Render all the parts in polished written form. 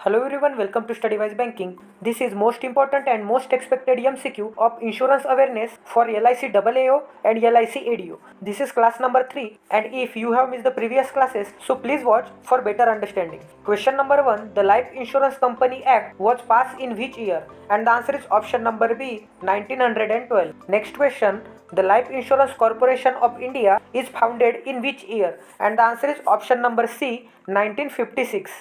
Hello everyone, welcome to StudyWise Banking. This is most important and most expected MCQ of insurance awareness for LIC AAO and LIC ADO. This is class number 3 and if you have missed the previous classes, so please watch for better understanding. Question number 1, the Life Insurance Company Act was passed in which year? And the answer is option number B, 1912. Next question, the Life Insurance Corporation of India is founded in which year? And the answer is option number C, 1956.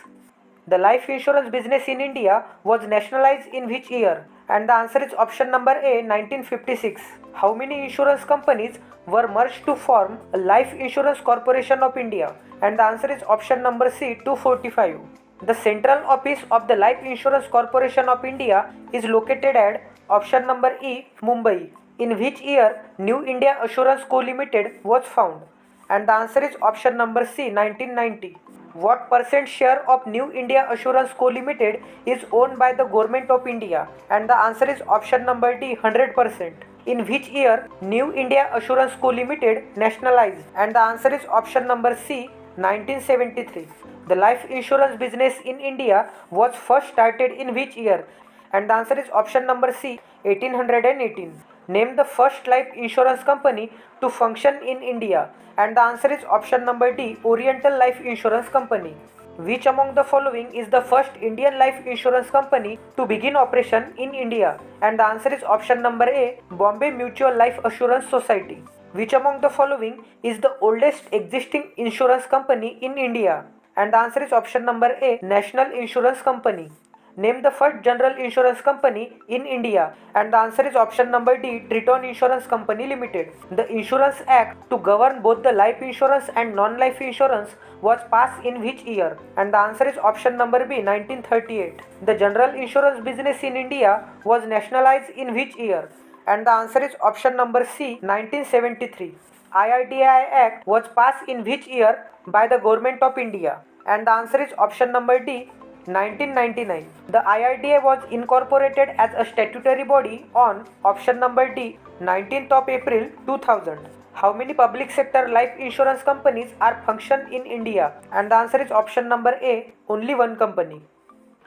The life insurance business in India was nationalized in which year? And the answer is option number A, 1956. How many insurance companies were merged to form a Life Insurance Corporation of India? And the answer is option number C, 245. The central office of the Life Insurance Corporation of India is located at option number E, Mumbai. In which year New India Assurance Co Limited was found? And the answer is option number C, 1990. What percent share of New India Assurance Co Limited is owned by the Government of India? And the answer is option number D, 100%. In which year New India Assurance Co Limited nationalized? And the answer is option number C, 1973. The life insurance business in India was first started in which year? And the answer is option number C, 1818. Name the first life insurance company to function in India. And the answer is option number D, Oriental Life Insurance Company. Which among the following is the first Indian life insurance company to begin operation in India? And the answer is option number A, Bombay Mutual Life Assurance Society. Which among the following is the oldest existing insurance company in India? And the answer is option number A, National Insurance Company. Name the first general insurance company in India. And the answer is option number D, Triton Insurance Company Limited. The Insurance Act to govern both the life insurance and non-life insurance was passed in which year? And the answer is option number B, 1938. The general insurance business in India was nationalized in which year? And the answer is option number C, 1973. IRDAI Act was passed in which year by the Government of India? And the answer is option number D, 1999. The IRDA was incorporated as a statutory body on option number D, 19th of April 2000. How many public sector life insurance companies are function in India? And the answer is option number A, only one company.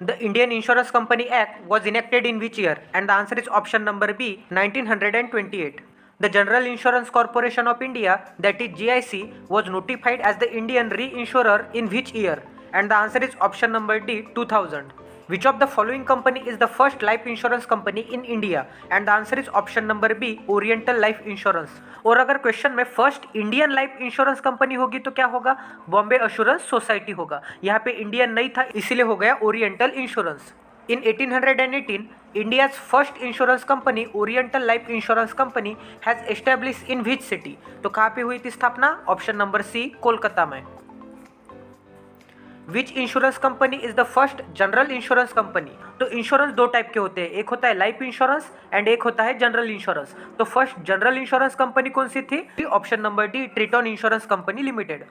The Indian Insurance Company Act was enacted in which year? And the answer is option number B, 1928. The General Insurance Corporation of India, that is GIC, was notified as the Indian reinsurer in which year? And the answer is option number D, 2000. Which of the following company is the first life insurance company in India? And the answer is option number B, Oriental Life Insurance. और अगर question में first Indian life insurance company होगी तो क्या होगा? Bombay assurance society होगा. यहाँ पे इंडियन नहीं था इसीलिए हो गया oriental insurance. In 1818, India's first insurance company, Oriental Life Insurance Company, has established in which city? तो कहाँ पे हुई थी स्थापना? ऑप्शन नंबर सी, कोलकाता में. Which insurance company is the first general insurance company? तो इंश्योरेंस दो टाइप के होते हैं, एक होता है लाइफ इंश्योरेंस एंड एक होता है जनरल इंश्योरेंस. तो फर्स्ट जनरल इंश्योरेंस कंपनी कौन सी थी? Option number D, Triton insurance company limited.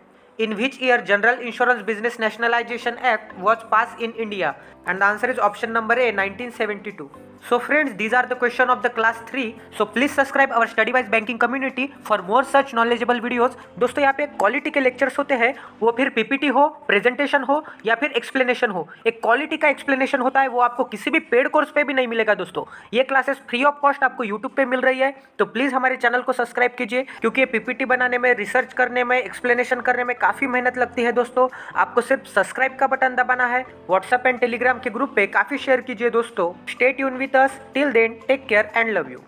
In which year General Insurance Business Nationalization Act was passed in India? And the answer is option number A, 1972. So friends, these are the question of the class 3. So please subscribe our StudyWise Banking community for more such knowledgeable videos. दोस्तों यहाँ पे quality के lectures होते हैं, वो फिर PPT हो, presentation हो या फिर एक्सप्लेनेशन हो. एक क्वालिटी का एक्सप्लेनेशन होता है वो आपको किसी भी पेड कोर्स पे भी नहीं मिलेगा दोस्तों. ये क्लासेस फ्री ऑफ कॉस्ट आपको यूट्यूब पे मिल रही है. तो प्लीज़ हमारे चैनल को सब्सक्राइब कीजिए क्योंकि ये पीपीटी बनाने में, रिसर्च करने में, एक्सप्लेनेशन करने में काफ़ी मेहनत लगती है दोस्तों. आपको सिर्फ सब्सक्राइब का बटन दबाना है. व्हाट्सएप एंड टेलीग्राम के ग्रुप पे काफ़ी शेयर कीजिए दोस्तों. Stay tune with us. Till then take care and love you.